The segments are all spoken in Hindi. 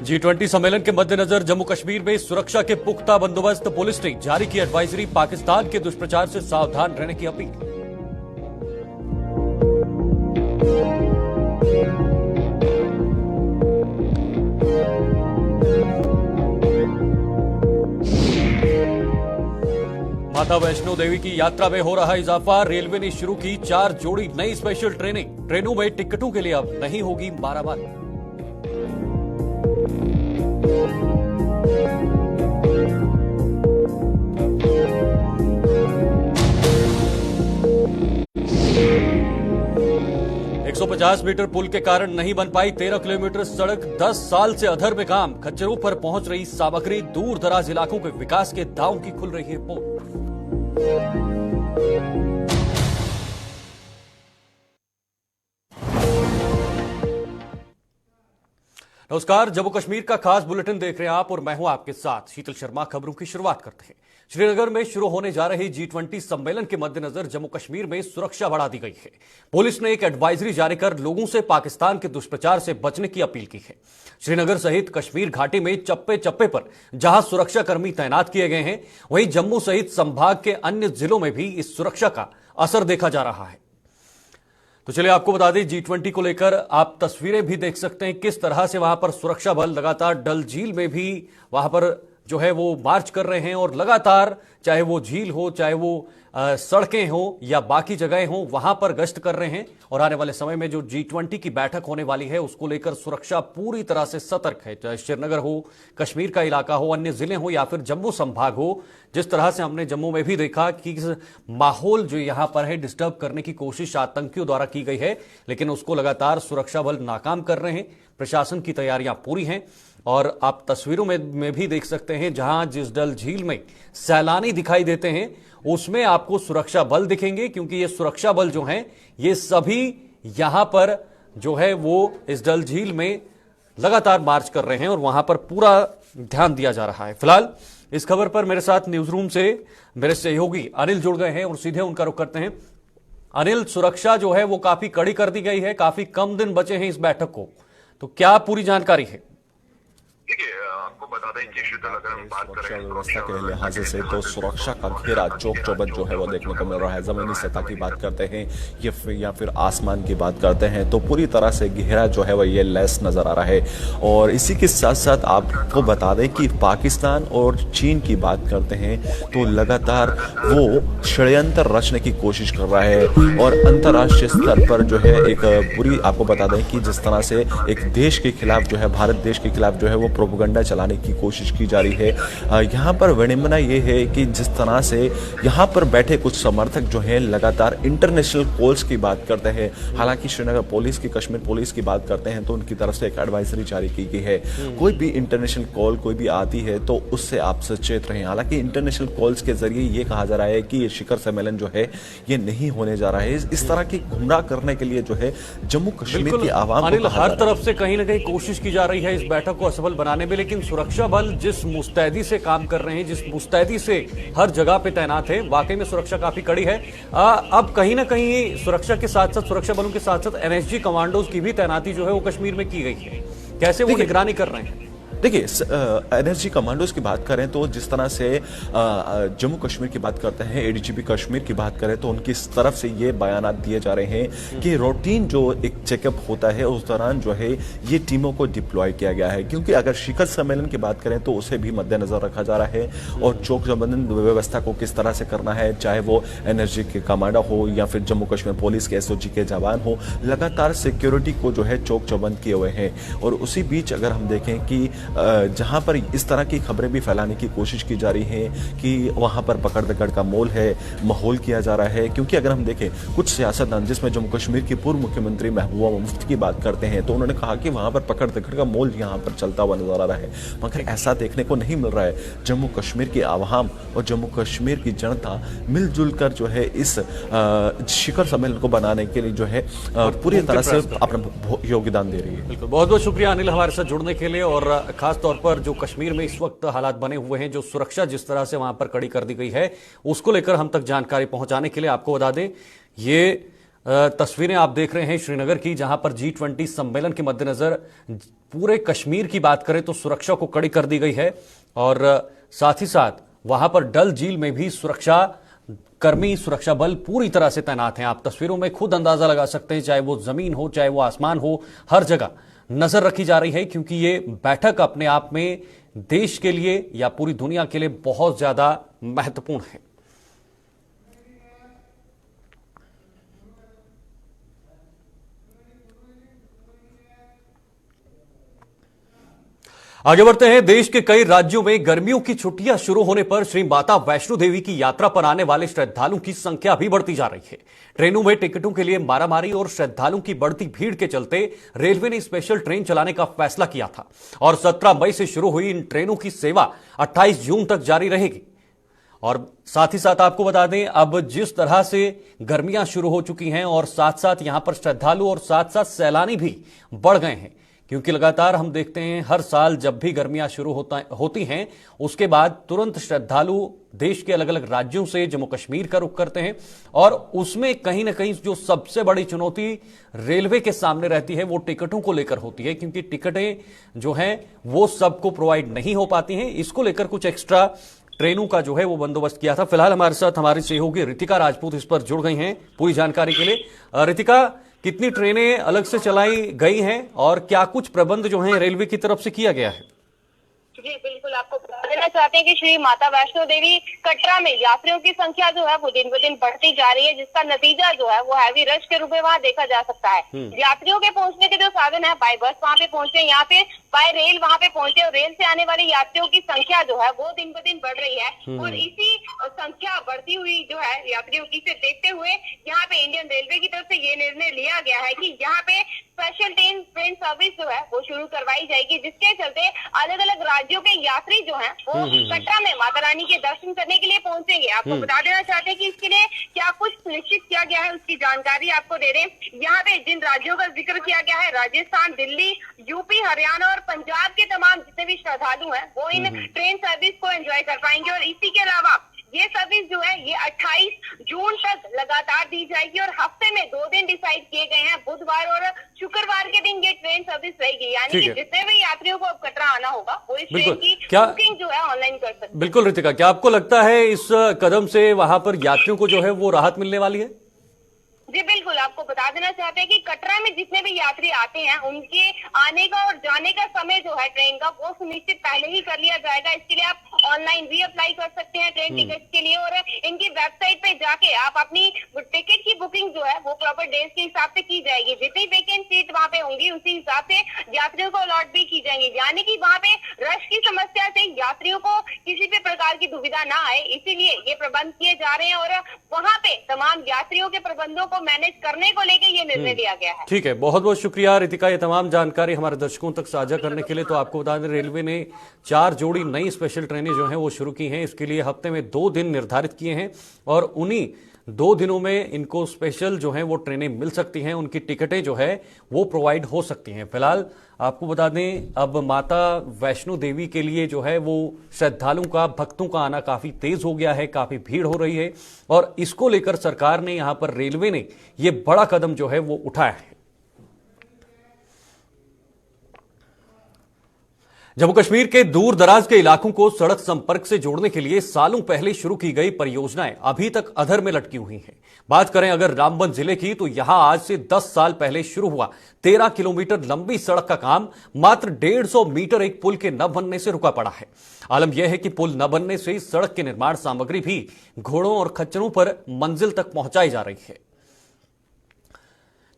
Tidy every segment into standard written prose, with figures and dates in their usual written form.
G20 सम्मेलन के मद्देनजर जम्मू कश्मीर में सुरक्षा के पुख्ता बंदोबस्त। पुलिस ने जारी की एडवाइजरी, पाकिस्तान के दुष्प्रचार से सावधान रहने की अपील। माता वैष्णो देवी की यात्रा में हो रहा इजाफा। रेलवे ने शुरू की 4 जोड़ी नई स्पेशल ट्रेनें। ट्रेनों में टिकटों के लिए अब नहीं होगी मारामारी। एक 150 मीटर पुल के कारण नहीं बन पाई 13 किलोमीटर सड़क। 10 साल से अधर में काम। खच्चरों पर पहुंच रही सामग्री। दूर दराज इलाकों के विकास के दावों की खुल रही है पोल। नमस्कार, जम्मू कश्मीर का खास बुलेटिन देख रहे हैं आप और मैं हूं आपके साथ शीतल शर्मा। खबरों की शुरुआत करते हैं। श्रीनगर में शुरू होने जा रही G20 सम्मेलन के मद्देनजर जम्मू कश्मीर में सुरक्षा बढ़ा दी गई है। पुलिस ने एक एडवाइजरी जारी कर लोगों से पाकिस्तान के दुष्प्रचार से बचने की अपील की है। श्रीनगर सहित कश्मीर घाटी में चप्पे चप्पे पर जहां सुरक्षाकर्मी तैनात किए गए हैं, वहीं जम्मू सहित संभाग के अन्य जिलों में भी इस सुरक्षा का असर देखा जा रहा है। तो चलिए आपको बता दें, G20 को लेकर आप तस्वीरें भी देख सकते हैं किस तरह से वहां पर सुरक्षा बल लगातार डल झील में भी वहां पर जो है वो मार्च कर रहे हैं और लगातार चाहे वो झील हो, चाहे वो सड़कें हो या बाकी जगहें हो, वहां पर गश्त कर रहे हैं। और आने वाले समय में जो G20 की बैठक होने वाली है उसको लेकर सुरक्षा पूरी तरह से सतर्क है। चाहे श्रीनगर हो, कश्मीर का इलाका हो, अन्य जिले हो या फिर जम्मू संभाग हो। जिस तरह से हमने जम्मू में भी देखा कि माहौल जो यहां पर है डिस्टर्ब करने की कोशिश आतंकियों द्वारा की गई है, लेकिन उसको लगातार सुरक्षा बल नाकाम कर रहे हैं। प्रशासन की तैयारियां पूरी हैं और आप तस्वीरों में भी देख सकते हैं जहां जिस डल झील में सैलानी दिखाई देते हैं उसमें आपको सुरक्षा बल दिखेंगे, क्योंकि ये सुरक्षा बल जो हैं ये सभी यहां पर जो है वो इस डल झील में लगातार मार्च कर रहे हैं और वहां पर पूरा ध्यान दिया जा रहा है। फिलहाल इस खबर पर मेरे साथ न्यूज रूम से मेरे सहयोगी अनिल जुड़ गए हैं और सीधे उनका रुख करते हैं। अनिल, सुरक्षा जो है वो काफी कड़ी कर दी गई है, काफी कम दिन बचे हैं इस बैठक को, तो क्या पूरी जानकारी है? आपको बता दें कि अगर हम बात सुरक्षा व्यवस्था के लिहाज से तो सुरक्षा का घेरा चौक चौबंद जो है वो देखने को मिल रहा है। जमीनी सतह की बात करते हैं या फिर आसमान की बात करते हैं तो पूरी तरह से घेरा जो है वो ये लेस नजर आ रहा है। और इसी के साथ साथ आपको बता दें कि पाकिस्तान और चीन की बात करते हैं तो लगातार वो षड्यंत्र रचने की कोशिश कर रहा है और अंतर्राष्ट्रीय स्तर पर जो है एक पूरी आपको बता दें कि जिस तरह से एक देश के खिलाफ जो है, भारत देश के खिलाफ जो है वो प्रोपेगेंडा चलाने की कोशिश की जा रही है। यहाँ पर विडंबना ये है कि जिस तरह से यहाँ पर बैठे कुछ समर्थक जो हैं लगातार इंटरनेशनल कॉल्स की बात करते हैं। हालांकि श्रीनगर पुलिस की, कश्मीर पुलिस की बात करते हैं तो उनकी तरफ से एक एडवाइजरी जारी की गई है, कोई भी इंटरनेशनल कॉल कोई भी आती है तो उससे आप सचेत रहें। हालांकि इंटरनेशनल कॉल्स के जरिए ये कहा जा रहा है कि ये शिखर सम्मेलन जो है ये नहीं होने जा रहा है। इस तरह की गुमराह करने के लिए जो है जम्मू कश्मीर की आवाम को हर तरफ से कहीं ना कहीं कोशिश की जा रही है इस बैठक को असफल बनाने में, लेकिन सुरक्षा बल जिस मुस्तैदी से काम कर रहे हैं, जिस मुस्तैदी से हर जगह पे तैनात है, वाकई में सुरक्षा काफी कड़ी है। अब कहीं ना कहीं सुरक्षा के साथ साथ, सुरक्षा बलों के साथ साथ NSG कमांडोज की भी तैनाती जो है वो कश्मीर में की गई है। कैसे वो निगरानी कर रहे हैं? देखिए, NSG कमांडोज की बात करें तो जिस तरह से जम्मू कश्मीर की बात करते हैं, ADGP कश्मीर की बात करें तो उनकी तरफ से ये बयानात दिए जा रहे हैं कि रूटीन जो एक चेकअप होता है उस दौरान जो है ये टीमों को डिप्लॉय किया गया है। क्योंकि अगर शिखर सम्मेलन की बात करें तो उसे भी मद्देनजर रखा जा रहा है और चौक चौबंद व्यवस्था को किस तरह से करना है, चाहे वो NSG के कमांडो हो या फिर जम्मू कश्मीर पुलिस के SOG के जवान हो, लगातार सिक्योरिटी को जो है चौक चौबंद किए हुए हैं। और उसी बीच अगर हम देखें कि जहां पर इस तरह की खबरें भी फैलाने की कोशिश की जा रही है कि वहां पर पकड़ दकड़ का माहौल किया जा रहा है। क्योंकि अगर हम देखें कुछ सियासतदान, जिसमें जम्मू कश्मीर की पूर्व मुख्यमंत्री महबूबा मुफ्ती की बात करते हैं तो उन्होंने कहा कि वहां पर पकड़ दकड़ का माहौल यहां पर चलता हुआ नजर आ रहा है, मगर ऐसा देखने को नहीं मिल रहा है। जम्मू कश्मीर की आवाम और जम्मू कश्मीर की जनता मिलजुल कर जो है इस शिखर सम्मेलन को बनाने के लिए जो है पूरी तरह से अपना योगदान दे रही है। बिल्कुल, बहुत बहुत शुक्रिया अनिल हमारे साथ जुड़ने के लिए। और खास तौर पर जो कश्मीर में इस वक्त हालात बने हुए हैं, जो सुरक्षा जिस तरह से वहां पर कड़ी कर दी गई है, उसको लेकर हम तक जानकारी पहुंचाने के लिए आपको बता दें ये तस्वीरें आप देख रहे हैं श्रीनगर की, जहां पर G20 सम्मेलन के मद्देनजर पूरे कश्मीर की बात करें तो सुरक्षा को कड़ी कर दी गई है और साथ ही साथ वहां पर डल झील में भी सुरक्षा कर्मी, सुरक्षा बल पूरी तरह से तैनात हैं। आप तस्वीरों में खुद अंदाजा लगा सकते हैं, चाहे वो जमीन हो चाहे वो आसमान हो, हर जगह नजर रखी जा रही है, क्योंकि ये बैठक अपने आप में देश के लिए या पूरी दुनिया के लिए बहुत ज्यादा महत्वपूर्ण है। आगे बढ़ते हैं। देश के कई राज्यों में गर्मियों की छुट्टियां शुरू होने पर श्री माता वैष्णो देवी की यात्रा पर आने वाले श्रद्धालुओं की संख्या भी बढ़ती जा रही है। ट्रेनों में टिकटों के लिए मारामारी और श्रद्धालुओं की बढ़ती भीड़ के चलते रेलवे ने स्पेशल ट्रेन चलाने का फैसला किया था और 17 मई से शुरू हुई इन ट्रेनों की सेवा 28 जून तक जारी रहेगी। और साथ ही साथ आपको बता दें, अब जिस तरह से गर्मियां शुरू हो चुकी हैं और साथ साथ यहां पर श्रद्धालु और साथ साथ सैलानी भी बढ़ गए हैं, क्योंकि लगातार हम देखते हैं हर साल जब भी गर्मियां शुरू होती हैं उसके बाद तुरंत श्रद्धालु देश के अलग अलग राज्यों से जम्मू कश्मीर का रुख करते हैं और उसमें कहीं ना कहीं जो सबसे बड़ी चुनौती रेलवे के सामने रहती है वो टिकटों को लेकर होती है, क्योंकि टिकटें जो हैं वो सबको प्रोवाइड नहीं हो पाती हैं। इसको लेकर कुछ एक्स्ट्रा ट्रेनों का जो है वो बंदोबस्त किया था। फिलहाल हमारे साथ हमारी सहयोगी रितिका राजपूत इस पर जुड़ गई हैं पूरी जानकारी के लिए। रितिका, कितनी ट्रेनें अलग से चलाई गई हैं और क्या कुछ प्रबंध जो हैं रेलवे की तरफ से किया गया है? जी बिल्कुल, आपको बता देना चाहते हैं कि श्री माता वैष्णो देवी कटरा में यात्रियों की संख्या जो है वो दिन ब दिन बढ़ती जा रही है, जिसका नतीजा जो है वो हैवी रश के रूप में वहाँ देखा जा सकता है। यात्रियों के पहुंचने के जो साधन है, बाय बस वहाँ पे पहुंचे, यहाँ पे बाय रेल वहाँ पे पहुंचे और रेल से आने वाले यात्रियों की संख्या जो है वो दिन ब दिन बढ़ रही है और इसी संख्या बढ़ती हुई जो है यात्रियों की से देखते हुए यहाँ पे इंडियन रेलवे की तरफ से ये निर्णय लिया गया है कि यहाँ पे स्पेशल ट्रेन सर्विस जो है वो शुरू करवाई जाएगी, जिसके चलते अलग अलग राज्यों के यात्री जो हैं वो कटरा में माता रानी के दर्शन करने के लिए पहुंचेंगे। आपको बता देना चाहते हैं कि इसके लिए क्या कुछ सुनिश्चित किया गया है, उसकी जानकारी आपको दे रहे हैं। यहाँ पे जिन राज्यों का जिक्र किया गया है, राजस्थान, दिल्ली, यूपी, हरियाणा और पंजाब के तमाम जितने भी श्रद्धालु हैं वो इन ट्रेन सर्विस को एंजॉय कर पाएंगे और इसी के अलावा ये सर्विस जो है ये 28 जून तक लगातार दी जाएगी और हफ्ते में 2 दिन डिसाइड किए गए हैं, बुधवार और शुक्रवार के दिन ये ट्रेन सर्विस रहेगी। यानी कि जितने भी यात्रियों को अब कटरा आना होगा वो इस ट्रेन की बुकिंग जो है ऑनलाइन कर सकते हैं। बिल्कुल रितिका, क्या आपको लगता है इस कदम से वहां पर यात्रियों को जो है वो राहत मिलने वाली है? जी बिल्कुल, आपको बता देना चाहते हैं कि कटरा में जितने भी यात्री आते हैं उनके आने का और जाने का समय जो है ट्रेन का वो सुनिश्चित पहले ही कर लिया जाएगा। इसके लिए आप ऑनलाइन भी अप्लाई कर सकते हैं ट्रेन टिकट के लिए और इनकी वेबसाइट पे जाके आप अपनी टिकट की बुकिंग जो है वो प्रॉपर डेज के हिसाब से की जाएगी। जितनी वेकेंट सीट वहाँ पे होंगी उसी हिसाब से यात्रियों को अलॉट भी की जाएंगी, यानी कि वहाँ पे रश की समस्या से यात्रियों को किसी भी प्रकार की दुविधा ना आए, इसीलिए ये प्रबंध किए जा रहे हैं और वहाँ पे तमाम यात्रियों के प्रबंधों को मैनेज करने को लेकर ये निर्णय लिया गया है। ठीक है, बहुत बहुत शुक्रिया रितिका, ये तमाम जानकारी हमारे दर्शकों तक साझा करने के लिए। तो आपको बता दें, रेलवे ने 4 जोड़ी नई स्पेशल ट्रेनें जो हैं वो शुरू की हैं। इसके लिए हफ्ते में 2 दिन निर्धारित किए हैं और उन्हीं 2 दिनों में इनको स्पेशल जो है वो ट्रेनें मिल सकती हैं, उनकी टिकटें जो है वो प्रोवाइड हो सकती हैं। फिलहाल आपको बता दें, अब माता वैष्णो देवी के लिए जो है वो श्रद्धालुओं का, भक्तों का आना काफी तेज हो गया है, काफी भीड़ हो रही है और इसको लेकर सरकार ने, यहां पर रेलवे ने ये बड़ा कदम जो है वो उठाया है। जम्मू कश्मीर के दूर दराज के इलाकों को सड़क संपर्क से जोड़ने के लिए सालों पहले शुरू की गई परियोजनाएं अभी तक अधर में लटकी हुई हैं। बात करें अगर रामबन जिले की, तो यहां आज से 10 साल पहले शुरू हुआ 13 किलोमीटर लंबी सड़क का काम मात्र 150 मीटर एक पुल के न बनने से रुका पड़ा है। आलम यह है कि पुल न बनने से सड़क की निर्माण सामग्री भी घोड़ों और खच्चरों पर मंजिल तक पहुंचाई जा रही है।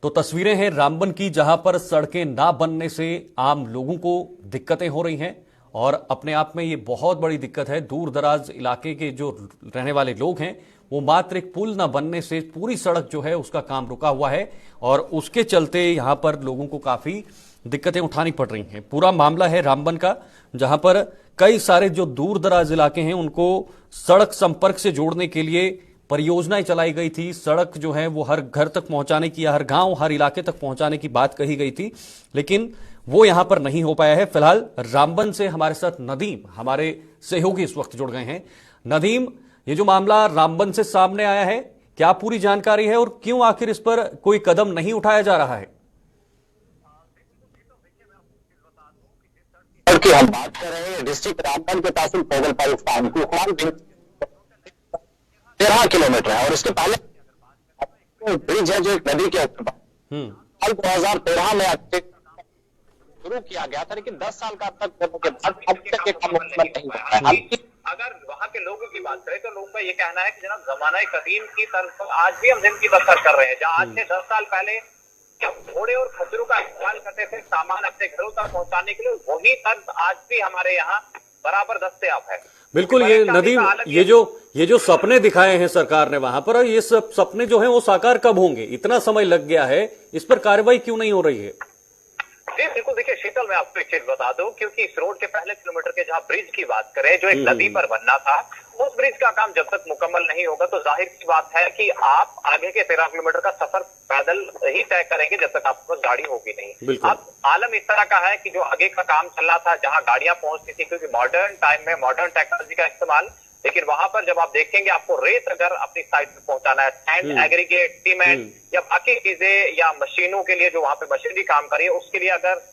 तो तस्वीरें हैं रामबन की, जहां पर सड़कें ना बनने से आम लोगों को दिक्कतें हो रही हैं और अपने आप में ये बहुत बड़ी दिक्कत है। दूर दराज इलाके के जो रहने वाले लोग हैं वो मात्र एक पुल ना बनने से पूरी सड़क जो है उसका काम रुका हुआ है और उसके चलते यहां पर लोगों को काफी दिक्कतें उठानी पड़ रही हैं। पूरा मामला है रामबन का, जहां पर कई सारे जो दूर दराज इलाके हैं उनको सड़क संपर्क से जोड़ने के लिए परियोजनाएं चलाई गई थी। सड़क जो है वो हर घर तक पहुंचाने की, हर गांव, हर इलाके तक पहुंचाने की बात कही गई थी, लेकिन वो यहां पर नहीं हो पाया है। फिलहाल रामबन से हमारे साथ नदीम, हमारे सहयोगी इस वक्त जुड़ गए हैं। नदीम, ये जो मामला रामबन से सामने आया है, क्या पूरी जानकारी है और क्यों आखिर इस पर कोई कदम नहीं उठाया जा रहा है? की हम बात कर रहे हैं डिस्ट्रिक्ट रामबन के तहसील पोगलपाल स्थान की 13 किलोमीटर है और इसके पहले ब्रिज है जो एक नदी के ऊपर 2013 में शुरू किया गया था, लेकिन 10 साल का अब तक के बाद अब तक एक मुकम्मल नहीं हुआ है। अगर वहाँ के लोगों की बात करें तो लोगों का ये कहना है कि जनाब जमाना कदीम की तरफ आज भी हम जिंदगी बसर कर रहे हैं, जहाँ आज से 10 साल पहले घोड़े और खच्चरों का इस्तेमाल करते थे सामान अपने घरों तक पहुंचाने के लिए, वही तर्ज आज भी हमारे यहाँ बराबर दस्तयाब है। बिल्कुल। ये नदीम, ये जो सपने दिखाए हैं सरकार ने वहां पर, ये सब सपने जो हैं वो साकार कब होंगे? इतना समय लग गया है, इस पर कार्रवाई क्यों नहीं हो रही है? जी बिल्कुल, देखिए शीतल, मैं आपको एक चीज बता दूं, क्योंकि इस रोड के पहले किलोमीटर के जहां ब्रिज की बात करें जो एक नदी पर बनना था, उस ब्रिज का काम जब तक मुकम्मल नहीं होगा तो जाहिर सी बात है कि आप आगे के 13 किलोमीटर का सफर पैदल ही तय करेंगे जब तक आपके पास गाड़ी होगी नहीं। अब आलम इस तरह का है कि जो आगे का काम चल रहा था जहां गाड़ियां पहुंचती थी, क्योंकि मॉडर्न टाइम में मॉडर्न टेक्नोलॉजी का इस्तेमाल, लेकिन वहां पर जब आप देखेंगे आपको रेत अगर अपनी साइड पे पहुंचाना है, सैंड, एग्रीगेट, सीमेंट या बाकी चीजें या मशीनों के लिए जो वहां पे मशीनरी काम करी है, उसके लिए अगर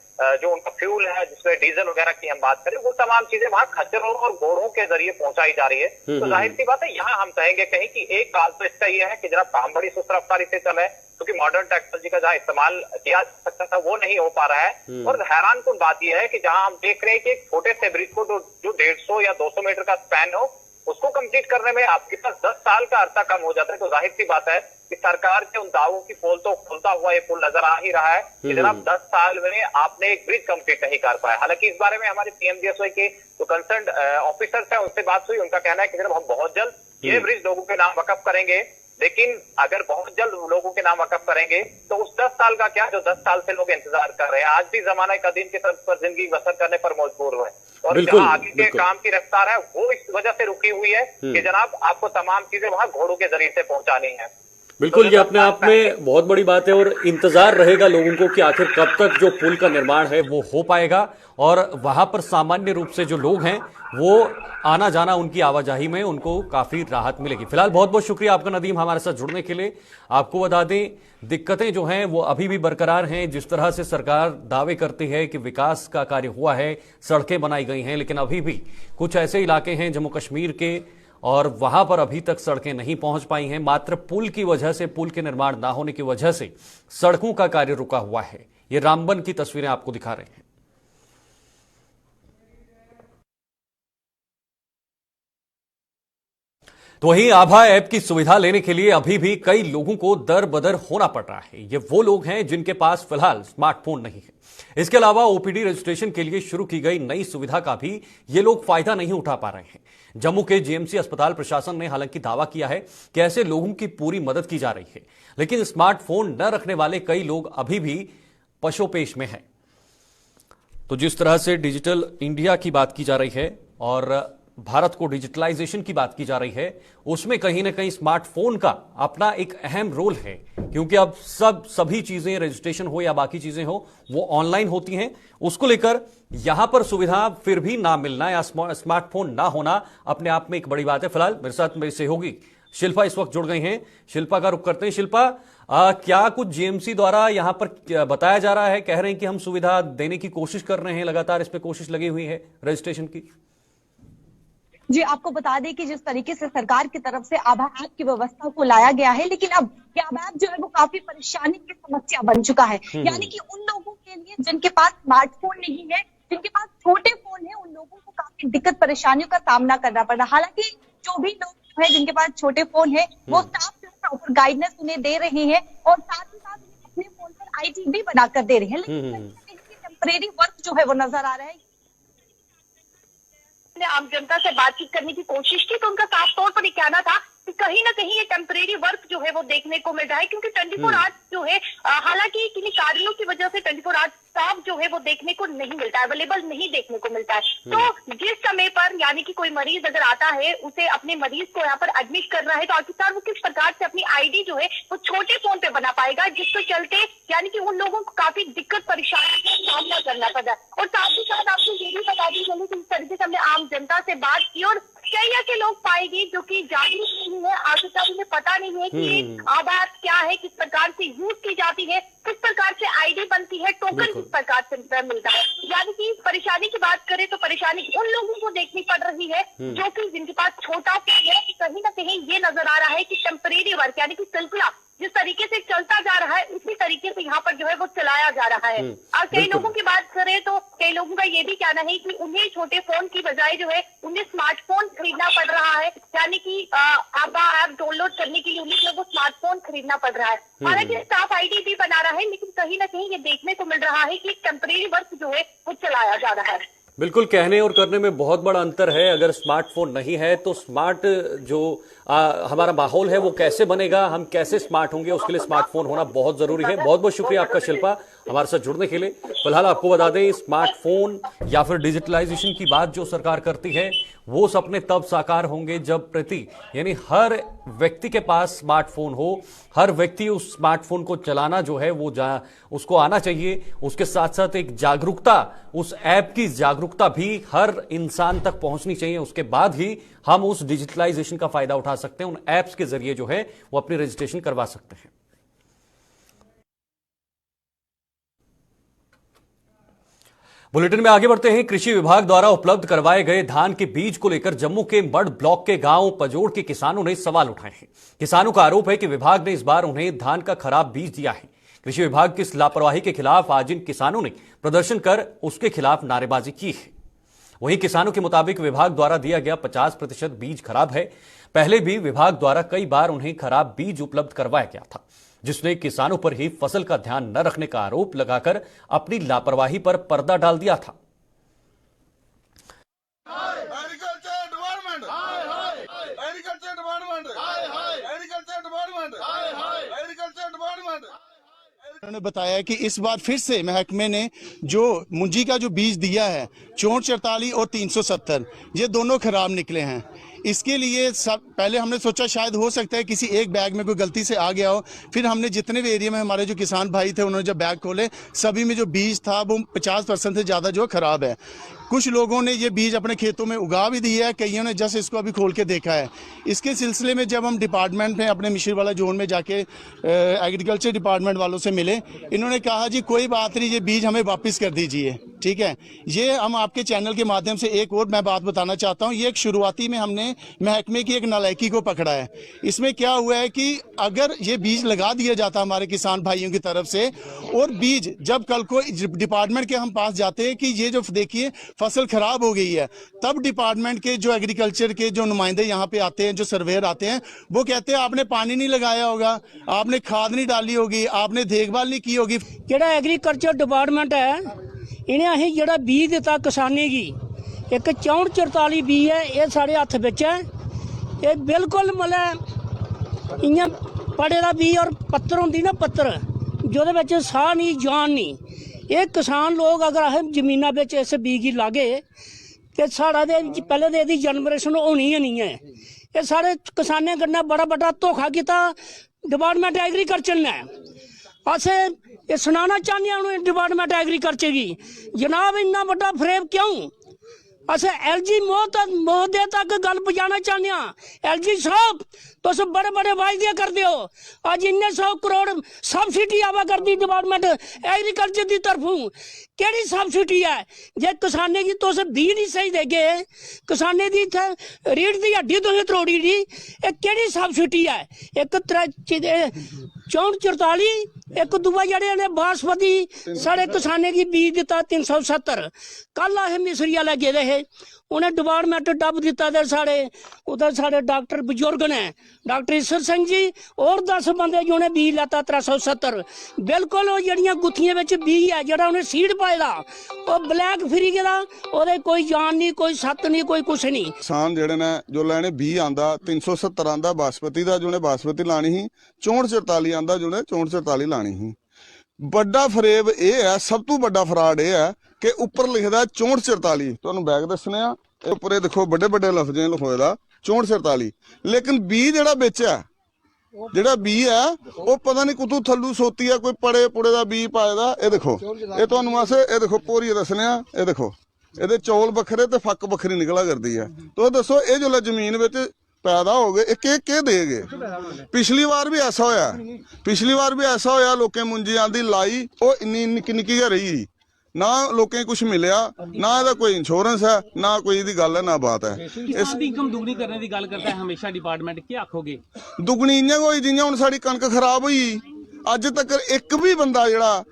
जो उनका फ्यूल है जिसमें डीजल वगैरह की हम बात करें, वो तमाम चीजें वहां खच्चरों और घोड़ों के जरिए पहुंचाई जा रही है। तो जाहिर सी बात है यहाँ हम कहेंगे कहीं कि एक बात तो इसका ये है कि जरा काम बड़ी सुस्त रफ्तारी से चले, क्योंकि मॉडर्न टेक्नोलॉजी का जहाँ इस्तेमाल किया जा सकता था वो नहीं हो पा रहा है। और हैरान कुन बात यह है कि जहां हम देख रहे हैं कि एक छोटे से ब्रिज को जो 150 या 200 मीटर का स्पैन हो, उसको कंप्लीट करने में आपके पास 10 साल का अरसा कम हो जाता है। तो जाहिर सी बात है कि सरकार के उन दावों की पोल तो खोलता हुआ ये पुल नजर आ ही रहा है कि जनाब 10 साल में आपने एक ब्रिज कंप्लीट नहीं कर पाया। हालांकि इस बारे में हमारे पीएमजीएसवाई के जो कंसर्न ऑफिसर्स हैं उनसे बात हुई, उनका कहना है कि जनाब हम बहुत जल्द ये ब्रिज लोगों के नाम वकफ करेंगे, लेकिन अगर बहुत जल्द लोगों के नाम वकफ करेंगे तो उस 10 साल का क्या जो 10 साल से लोग इंतजार कर रहे हैं, आज भी जमाना कदीम के तर्ज पर जिंदगी बसर करने पर मजबूर हुए। और जहां आगे के काम की रफ्तार है वो इस वजह से रुकी हुई है कि जनाब आपको तमाम चीजें वहां घोड़ों के जरिए से पहुंचानी है। बिल्कुल, ये अपने आप में बहुत बड़ी बात है और इंतजार रहेगा लोगों को कि आखिर कब तक जो पुल का निर्माण है वो हो पाएगा और वहां पर सामान्य रूप से जो लोग हैं वो आना जाना उनकी आवाजाही में उनको काफी राहत मिलेगी। फिलहाल बहुत बहुत शुक्रिया आपका नदीम हमारे साथ जुड़ने के लिए। आपको बता दें दिक्कतें जो हैं वो अभी भी बरकरार हैं। जिस तरह से सरकार दावे करती है कि विकास का कार्य हुआ है, सड़कें बनाई गई हैं, लेकिन अभी भी कुछ ऐसे इलाके हैं जम्मू कश्मीर के और वहां पर अभी तक सड़कें नहीं पहुंच पाई हैं। मात्र पुल की वजह से, पुल के निर्माण ना होने की वजह से सड़कों का कार्य रुका हुआ है। ये रामबन की तस्वीरें आपको दिखा रहे हैं। तो वहीं आभा ऐप की सुविधा लेने के लिए अभी भी कई लोगों को दर बदर होना पड़ रहा है। ये वो लोग हैं जिनके पास फिलहाल स्मार्टफोन नहीं है। इसके अलावा ओपीडी रजिस्ट्रेशन के लिए शुरू की गई नई सुविधा का भी ये लोग फायदा नहीं उठा पा रहे हैं। जम्मू के जीएमसी अस्पताल प्रशासन ने हालांकि दावा किया है कि ऐसे लोगों की पूरी मदद की जा रही है, लेकिन स्मार्टफोन न रखने वाले कई लोग अभी भी पशोपेश में हैं। तो जिस तरह से डिजिटल इंडिया की बात की जा रही है और भारत को डिजिटलाइजेशन की बात की जा रही है, उसमें कहीं ना कहीं स्मार्टफोन का अपना एक अहम रोल है, क्योंकि अब सभी चीजें, रजिस्ट्रेशन हो या बाकी चीजें हो, वो ऑनलाइन होती हैं। उसको लेकर यहां पर सुविधा फिर भी ना मिलना या स्मार्टफोन ना होना अपने आप में एक बड़ी बात है। फिलहाल मेरे साथ मेरी सहयोगी शिल्पा इस वक्त जुड़ गई हैं। शिल्पा का रुख करते हैं। शिल्पा, क्या कुछ जीएमसी द्वारा यहां पर बताया जा रहा है? कह रहे हैं कि हम सुविधा देने की कोशिश कर रहे हैं, लगातार इस पर कोशिश लगी हुई है रजिस्ट्रेशन की। जी, आपको बता दें कि जिस तरीके से सरकार की तरफ से आभा ऐप की व्यवस्था को लाया गया है, लेकिन अब ये आभा ऐप जो है वो काफी परेशानी की समस्या बन चुका है। यानी कि उन लोगों के लिए जिनके पास स्मार्टफोन नहीं है, जिनके पास छोटे फोन है, उन लोगों को काफी दिक्कत परेशानियों का सामना करना पड़ रहा है। हालांकि जो भी लोग हैं जिनके पास छोटे फोन है वो स्टाफ जो प्रॉपर गाइडेंस उन्हें दे रहे हैं और साथ ही साथ अपने फोन पर आईडी भी बनाकर दे रहे हैं, लेकिन टेम्परेरी वर्क जो है वो नजर आ रहा है। आम जनता से बातचीत करने की कोशिश की तो उनका साफ तौर पर ये कहना था कि कहीं ना कहीं ये टेम्परेरी वर्क जो है वो देखने को मिल रहा है, क्योंकि 24 आवर्स जो है हालांकि किन्हीं कारणों की वजह से 24 आवर्स स्टाफ जो है वो देखने को नहीं मिलता है, अवेलेबल नहीं देखने को मिलता है। तो जिस समय पर यानी कि कोई मरीज अगर आता है, उसे अपने मरीज को यहाँ पर एडमिट करना है, तो आखिरकार वो किस प्रकार से अपनी आईडी जो है वो छोटे फोन पे बना पाएगा, जिसके चलते यानी कि उन लोगों को काफी दिक्कत परेशानी का सामना करना पड़ रहा है। और साथ ही साथ आपको ये भी बता दी चलिए कि इस तरीके से हमने आम जनता से बात की और एरिया के लोग पाएंगे जो कि जागरूक नहीं है, आखिरकार उन्हें पता नहीं है कि आभा ऐप क्या है, किस प्रकार से यूज की जाती है, किस प्रकार से आईडी बनती है, टोकन किस प्रकार से मिलता है। यानी कि परेशानी की बात करें तो परेशानी उन लोगों को देखनी पड़ रही है जो कि जिनके पास छोटा फोन है। कहीं ना कहीं ये नजर आ रहा है कि टेम्परेरी वर्क यानी कि सिलसिला जिस तरीके से चलता जा रहा है उसी तरीके से यहाँ पर जो है वो चलाया जा रहा है। और कई लोगों की बात करें तो कई लोगों का ये भी कहना है कि उन्हें छोटे फोन की बजाय जो है उन्हें स्मार्टफोन खरीदना पड़ रहा है, यानी कि आभा ऐप डाउनलोड करने के लिए उन्हें वो स्मार्टफोन खरीदना पड़ रहा है। हालांकि स्टाफ आईडी भी बना रहा है, लेकिन कहीं ना कहीं ये देखने को मिल रहा है कि टेम्परेरी वर्क जो है वो चलाया जा रहा है। बिल्कुल, कहने और करने में बहुत बड़ा अंतर है। अगर स्मार्टफोन नहीं है तो स्मार्ट जो हमारा माहौल है वो कैसे बनेगा, हम कैसे स्मार्ट होंगे, उसके लिए स्मार्टफोन होना बहुत जरूरी है। बहुत बहुत शुक्रिया आपका शिल्पा हमारे साथ जुड़ने के लिए। फिलहाल आपको बता दें, स्मार्टफोन या फिर डिजिटलाइजेशन की बात जो सरकार करती है वो सपने तब साकार होंगे जब यानी हर व्यक्ति के पास स्मार्टफोन हो, हर व्यक्ति उस स्मार्टफोन को चलाना जो है वो उसको आना चाहिए। उसके साथ साथ एक जागरूकता, उस ऐप की जागरूकता भी हर इंसान तक पहुंचनी चाहिए। उसके बाद ही हम उस डिजिटलाइजेशन का फायदा उठा सकते हैं। उन ऐप्स के जरिए जो है वो अपनी रजिस्ट्रेशन करवा सकते हैं। बुलेटिन में आगे बढ़ते हैं। कृषि विभाग द्वारा उपलब्ध करवाए गए धान के बीज को लेकर जम्मू के मड ब्लॉक के गांव पजोड़ के किसानों ने सवाल उठाए हैं। किसानों का आरोप है कि विभाग ने इस बार उन्हें धान का खराब बीज दिया है। कृषि विभाग की इस लापरवाही के खिलाफ आज इन किसानों ने प्रदर्शन कर उसके खिलाफ नारेबाजी की है। वहीं किसानों के मुताबिक विभाग द्वारा दिया गया 50% बीज खराब है। पहले भी विभाग द्वारा कई बार उन्हें खराब बीज उपलब्ध करवाया गया था, जिसने किसानों पर ही फसल का ध्यान न रखने का आरोप लगाकर अपनी लापरवाही पर पर्दा डाल दिया था। उन्होंने बताया कि इस बार फिर से महकमे ने जो मुंजी का जो बीज दिया है 6444 और 370, ये दोनों खराब निकले हैं। इसके लिए पहले हमने सोचा शायद हो सकता है किसी एक बैग में कोई गलती से आ गया हो। फिर हमने जितने भी एरिया में हमारे जो किसान भाई थे उन्होंने जब बैग खोले, सभी में जो बीज था वो 50% से ज़्यादा जो खराब है। कुछ लोगों ने ये बीज अपने खेतों में उगा भी दिया है, कईयों ने जस्ट इसको अभी खोल के देखा है। इसके सिलसिले में जब हम डिपार्टमेंट में अपने मिश्रीवाला जोन में जाके एग्रीकल्चर डिपार्टमेंट वालों से मिले, इन्होंने कहा जी कोई बात नहीं, ये बीज हमें वापस कर दीजिए, ठीक है। ये हम आपके चैनल के माध्यम से एक और मैं बात बताना चाहता हूँ। ये एक शुरुआती में हमने महकमे की एक नालायकी को पकड़ा है। इसमें क्या हुआ है कि अगर ये बीज लगा दिया जाता हमारे किसान भाइयों की तरफ से, और बीज जब कल को डिपार्टमेंट के हम पास जाते हैं कि ये जो देखिए फसल खराब हो गई है, तब डिपार्टमेंट के जो एग्रीकल्चर के जो नुमाइंदे यहाँ पे आते हैं, जो सर्वेयर आते हैं, वो कहते हैं आपने पानी नहीं लगाया होगा, आपने खाद नहीं डाली होगी, आपने देखभाल नहीं की होगी। ਜਿਹੜਾ एग्रीकल्चर डिपार्टमेंट है इन्हें अं जो बीज दिता किसानी की एक 6444 बीज है, ये साढ़े हथ बिच है। ये बिल्कुल मतलब इं पड़े का बीज और पत्तर होंगी ना, पत्तर जो साह नहीं जान नहीं। ये किसान लोग अगर अस जमीना बिच इस बीज की लागे तो साढ़ा पहले तो यदि जनरेशन होनी ही नहीं है। ये साढ़े किसाने कन्नै बड़ा बड़ा धोखा किया डिपार्टमेंट एग्रीकल्चर ने। अस ये सुनाना चाहते हैं डिपार्टमेंट एग्रीकल्चर की, जनाब इन्ना बड़ा फरेब क्यों? अस LG महोदय तक गल पहुंचाना चाहते हैं। LG साहब तुस बड़े बड़े वायदे करते हो, अज इन्ने 100 करोड़ सबसिडी आवा करती डिपार्टमेंट एग्रीकल्चर की तरफों। केड़ी सबसिडी है जे किसाने की तुस बी नहीं सही देगे, किसाने की इत्थे रीढ़ की हड्डी तुसें त्रोड़ी दी, केड़ी सबसिडी है? एक 6444, एक दूआ जड़े ने बासमती साढ़े किसाने की बीज दिता 370। कल अस मिसरी वाले गेदे हे, उन्हें डिपार्टमेंट डब दिता दे साढ़े उधर साढ़े डॉक्टर बुजुर्ग ने, डॉक्टर ईश्वर सिंह जी और 10 बंदे जो उन्हें बीज लैता 370। बिल्कुल वो जड़ियां गुत्थियां विच बीज है जड़ा उन्हें सीड पाए दा, वो ब्लैक फ्री गेदा, ओदे कोई जान नहीं, कोई सत्त नहीं, कोई कुछ नहीं। किसान जेड़े ने जो लैने बीज आंदा 370 आंदा बासमती का, जो बासमती लानी ही 6444 आंदा, जो 6444 लानी ही। बड़ा फरेब यह है, सब तो बड़ा फराड यह है कि उपर लिखदा 6444, तुहानूं बैग दसने आ, उपर देखो बड़े बड़े लफ्ज़ें लिखोए दा 6444, लेकिन बीज जेड़ा बिच है, जेड़ा बी है वो पता नहीं कुतों थल्लू सोती है, कोई पड़े पुड़े का बी पाए दा। ये देखो, ये तुहानूं अस ये देखो पोरी दसने आ, ये देखो ਇਹਦੇ ਚੌਲ ਵੱਖਰੇ ਤੇ ਫੱਕ ਵੱਖਰੀ ਨਿਕਲਾ ਕਰਦੀ ਹੈ। ਤੋ ਦੱਸੋ ਇਹ ਜੋ ਜ਼ਮੀਨ ਵਿੱਚ ਪੈਦਾ ਹੋ ਗਏ ਇਹ ਕਿ ਦੇਗੇ। ਪਿਛਲੀ ਵਾਰ ਵੀ ਐਸਾ ਹੋਇਆ ਲੋਕਾਂ ਮੁੰਜੀ ਆਂਦੀ ਲਾਈ ਉਹ ਇੰਨੀ ਨਿੱਕੀ ਨਿੱਕੀ ਜਿਹੀ ਰਹੀ ਨਾ ਲੋਕਾਂ ਕੁਝ ਮਿਲਿਆ ਨਾ ਇਹਦਾ ਕੋਈ ਇੰਸ਼ੋਰੈਂਸ ਹੈ ਨਾ ਕੋਈ ਇਹਦੀ ਗੱਲ ਹੈ ਨਾ ਬਾਤ ਹੈ। ਇਸ ਦੀ ਇਨਕਮ ਦੁਗਣੀ ਕਰਨੇ ਦੀ ਗੱਲ ਕਰਦਾ ਹੈ ਹਮੇਸ਼ਾ ਡਿਪਾਰਟਮੈਂਟ, ਕੀ ਆਖੋਗੇ? ਦੁਗਣੀ ਇੰਨੀਆਂ ਹੋਈ ਜਿੰਨੀਆਂ ਹੁਣ ਸਾਡੀ ਕਣਕ ਖਰਾਬ ਹੋਈ ਅੱਜ ਤੱਕ ਇੱਕ ਵੀ ਬੰਦਾ ਜਿਹੜਾ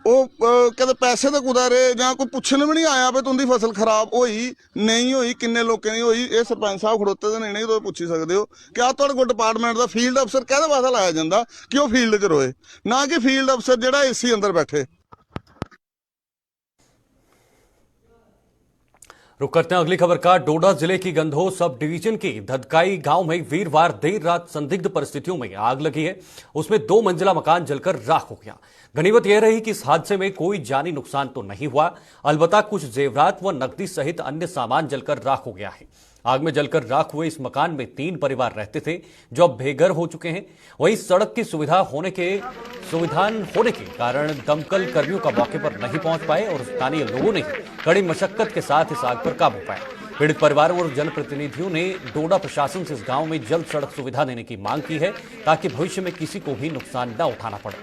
ਉਹ ਕਦੇ ਪੈਸੇ ਤਾਂ ਕੁਦਾਰੇ ਜਾਂ ਕੋਈ ਪੁੱਛਣ ਵੀ ਨਹੀਂ ਆਇਆ ਵੀ ਤੁਹਾਡੀ ਫਸਲ ਖਰਾਬ ਹੋਈ ਨਹੀਂ ਹੋਈ ਕਿੰਨੇ ਲੋਕਾਂ ਦੀ ਹੋਈ। ਇਹ ਸਰਪੰਚ ਸਾਹਿਬ ਖੜੋਤੇ ਦੇ ਨਹੀਂ ਤੁਸੀਂ ਪੁੱਛੀ ਸਕਦੇ ਹੋ ਕਿ ਆ ਤੁਹਾਡੇ ਕੋਲ ਡਿਪਾਰਟਮੈਂਟ ਦਾ ਫੀਲਡ ਅਫਸਰ ਕਾਹਦੇ ਵਾਸਤੇ ਲਾਇਆ ਜਾਂਦਾ ਕਿ ਉਹ ਫੀਲਡ 'ਚ ਰੋਏ, ਨਾ ਕਿ ਫੀਲਡ ਅਫਸਰ ਜਿਹੜਾ ਏਸੀ ਅੰਦਰ बैठे। रुक करते हैं अगली खबर का। डोडा जिले की गंधो सब डिवीजन के धदकाई गांव में वीरवार देर रात संदिग्ध परिस्थितियों में आग लगी है। उसमें 2 मंजिला मकान जलकर राख हो गया। गनीमत यह रही कि इस हादसे में कोई जानी नुकसान तो नहीं हुआ, अलबत्ता कुछ जेवरात व नकदी सहित अन्य सामान जलकर राख हो गया है। आग में जलकर राख हुए इस मकान में 3 परिवार रहते थे जो अब बेघर हो चुके हैं। वहीं सड़क की सुविधा होने के कारण दमकल कर्मियों का मौके पर नहीं पहुंच पाए और स्थानीय लोगों ने कड़ी मशक्कत के साथ इस आग पर काबू पाया। पीड़ित परिवारों और जनप्रतिनिधियों ने डोडा प्रशासन से इस गांव में जल्द सड़क सुविधा देने की मांग की है ताकि भविष्य में किसी को भी नुकसान न उठाना पड़े।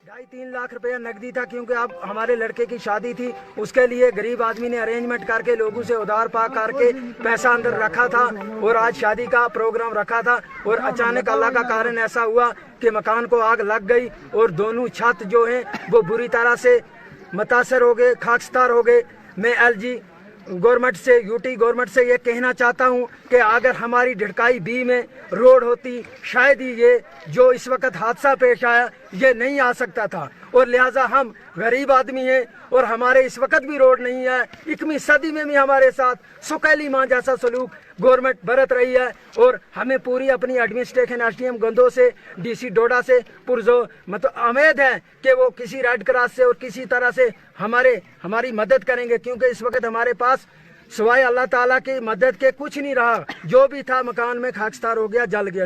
2.5-3 लाख रुपया नकदी था क्योंकि अब हमारे लड़के की शादी थी, उसके लिए गरीब आदमी ने अरेंजमेंट करके लोगों से उधार पा करके पैसा अंदर रखा था और आज शादी का प्रोग्राम रखा था और अचानक अल्लाह का कारण ऐसा हुआ कि मकान को आग लग गई और दोनों छत जो हैं वो बुरी तरह से मुतासर हो गए, खाकसार हो गए। मैं एलजी गवर्नमेंट से यूटी गवर्नमेंट से ये कहना चाहता हूँ कि अगर हमारी ढड़काई बी में रोड होती शायद ही ये जो इस वक्त हादसा पेश आया ये नहीं आ सकता था और लिहाजा हम गरीब आदमी हैं और हमारे इस वक्त भी रोड नहीं है। 21वीं सदी में भी हमारे साथ सुकैली माँ जैसा सलूक गवर्नमेंट बरत रही है और हमें पूरी अपनी एडमिनिस्ट्रेशन एसडीएम गंदो से डीसी डोडा से पुरजो मतलब उम्मीद है कि वो किसी रेड क्रॉस से और किसी तरह से हमारी मदद करेंगे क्योंकि इस वक्त हमारे पास सिवाय अल्लाह ताला की मदद के कुछ नहीं रहा। जो भी था मकान में खाकसार हो गया, जल गया।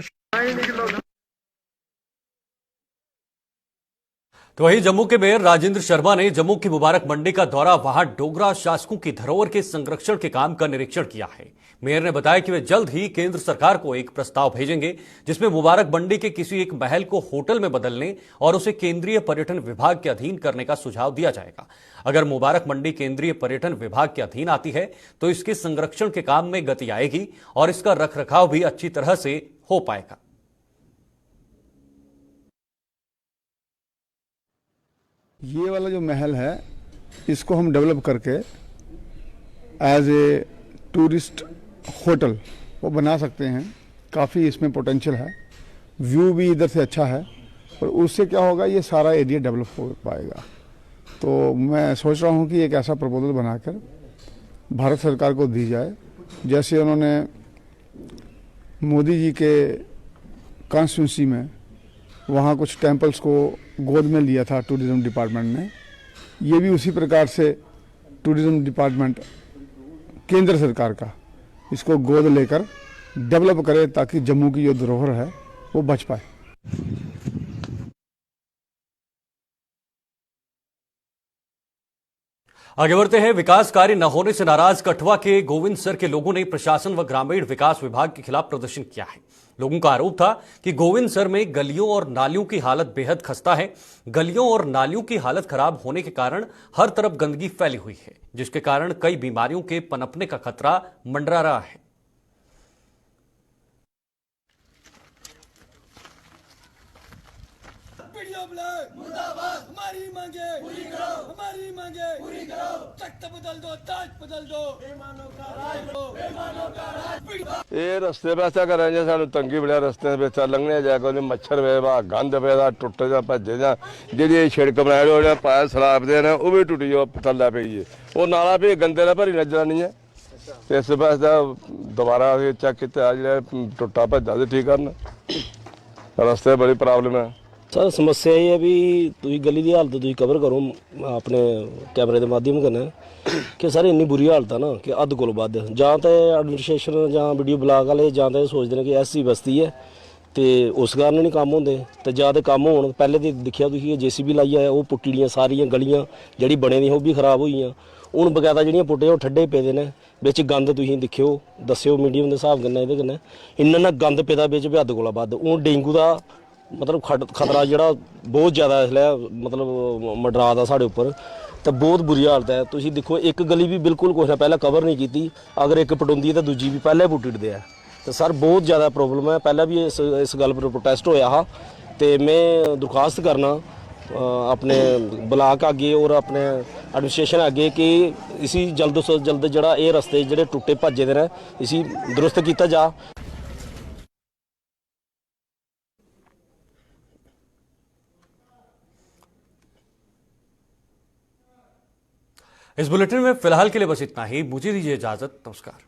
तो वहीं जम्मू के मेयर राजेंद्र शर्मा ने जम्मू की मुबारक मंडी का दौरा वहां डोगरा शासकों की धरोहर के संरक्षण के काम का निरीक्षण किया है। मेयर ने बताया कि वे जल्द ही केंद्र सरकार को एक प्रस्ताव भेजेंगे जिसमें मुबारक मंडी के किसी एक महल को होटल में बदलने और उसे केंद्रीय पर्यटन विभाग के अधीन करने का सुझाव दिया जाएगा। अगर मुबारक मंडी केंद्रीय पर्यटन विभाग के अधीन आती है तो इसके संरक्षण के काम में गति आएगी और इसका रखरखाव भी अच्छी तरह से हो पाएगा। ये वाला जो महल है इसको हम डेवलप करके एज ए टूरिस्ट होटल वो बना सकते हैं। काफ़ी इसमें पोटेंशियल है, व्यू भी इधर से अच्छा है और उससे क्या होगा ये सारा एरिया डेवलप हो पाएगा। तो मैं सोच रहा हूँ कि एक ऐसा प्रपोजल बनाकर भारत सरकार को दी जाए जैसे उन्होंने मोदी जी के कॉन्स्टिट्यूंसी में वहाँ कुछ टेम्पल्स को गोद में लिया था टूरिज्म डिपार्टमेंट ने। ये भी उसी प्रकार से टूरिज्म डिपार्टमेंट केंद्र सरकार का इसको गोद लेकर डेवलप करे ताकि जम्मू की जो धरोहर है वो बच पाए। आगे बढ़ते हैं। विकास कार्य न होने से नाराज कठुआ के गोविंद सर के लोगों ने प्रशासन व ग्रामीण विकास विभाग के खिलाफ प्रदर्शन किया है। लोगों का आरोप था कि गोविंद सर में गलियों और नालियों की हालत बेहद खस्ता है। गलियों और नालियों की हालत खराब होने के कारण हर तरफ गंदगी फैली हुई है जिसके कारण कई बीमारियों के पनपने का खतरा मंडरा रहा है। हमारी मांगे पूरी करो, हमारी मांगे पूरी करो, तख्त बदल दो, ताज बदल दो, बेईमानों का राज दो, बेईमानों का राज। ये रस्ते पे ऐसा करें जो सानू तंगी बड़े रस्ते पे लंघने जाए कोई मच्छर वेवा गंद पेदा टुट जा भजे जा जी छिड़क बनाए हो पाया सलाब दे वो भी टुटी जो थल्ला पी है वो नाला भी गंदे ने भरी नजर नहीं है। इस पास दोबारा चेक किया जो टुटा भजा तो ठीक करना रस्ते बड़ी प्रॉब्लम है। सर समस्या ये है भी तुम गली की हालत तुम कवर करो अपने कैमरे के माध्यम कन्नै कि सर इन्नी बुरी हालत है ना कि अद्ध कोल बद्ध जां तो एडमिनिस्ट्रेशन जां वीडियो ब्लॉग वाले जां तो सोचते हैं कि ऐसी बस्ती है ਤੇ ਉਸ ਕਾਰਨ ਨਹੀਂ ਕੰਮ ਹੁੰਦੇ ਤੇ ਜਾਂ ਤੇ ਕੰਮ ਹੋਣ। ਪਹਿਲੇ ਤੇ ਦੇਖਿਆ ਤੁਸੀਂ JCB ਲਾਈ ਆ, ਉਹ ਪੁੱਟੀ ਦੀਆਂ ਸਾਰੀਆਂ ਗਲੀਆਂ ਜਿਹੜੀ ਬਣੇ ਦੀਆਂ ਉਹ ਵੀ ਖਰਾਬ ਹੋਈਆਂ। ਹੁਣ ਬਕਾਇਦਾ ਜਿਹੜੀਆਂ ਪੁੱਟੀਆਂ ਉਹ ਠੱਡੇ ਪਏ ਨੇ, ਵਿੱਚ ਗੰਦ ਤੁਸੀਂ ਦੇਖਿਓ, ਦੱਸਿਓ ਮੀਡੀਅਮ ਦੇ ਹਿਸਾਬ ਨਾਲ ਇਹਦੇ ਕਨੇ ਇੰਨਾ ਗੰਦ ਪੈਦਾ ਵਿੱਚ ਵੀ ਹੱਦ ਕੋਲਾ ਵੱਧ। ਹੁਣ ਡੇਂਗੂ ਦਾ ਮਤਲਬ ਖਤਰਾ ਜਿਹੜਾ ਬਹੁਤ ਜ਼ਿਆਦਾ ਇਸ ਲਈ ਮਤਲਬ ਮੰਡਰਾ ਦਾ ਸਾਡੇ ਉੱਪਰ, ਤਾਂ ਬਹੁਤ ਬੁਰੀ ਹਾਲਤ ਹੈ। ਤੁਸੀਂ ਦੇਖੋ ਇੱਕ ਗਲੀ ਵੀ ਬਿਲਕੁਲ ਕੁਛ ਨਾ ਪਹਿਲਾਂ ਕਵਰ ਨਹੀਂ ਕੀਤੀ, ਅਗਰ ਇੱਕ ਪਟੁੰਦੀ ਤਾਂ ਦੂਜੀ ਵੀ ਪਹਿਲਾਂ ਹੀ ਪੁੱਟਦੇ ਆ। तो सर बहुत ज़्यादा प्रॉब्लम है। पहले भी इस गल पर प्रोटेस्ट होया हा, तो मैं दरखास्त करना अपने ब्लाक आगे और अपने एडमिनिस्ट्रेशन आगे कि इसी जल्द से जल्द जड़ा ये रस्ते जड़े टुटे भज्जे दे ने इसी दुरुस्त किया जा। इस बुलेटिन में फिलहाल के लिए बस इतना ही। मुझे दीजिए इजाजत। नमस्कार।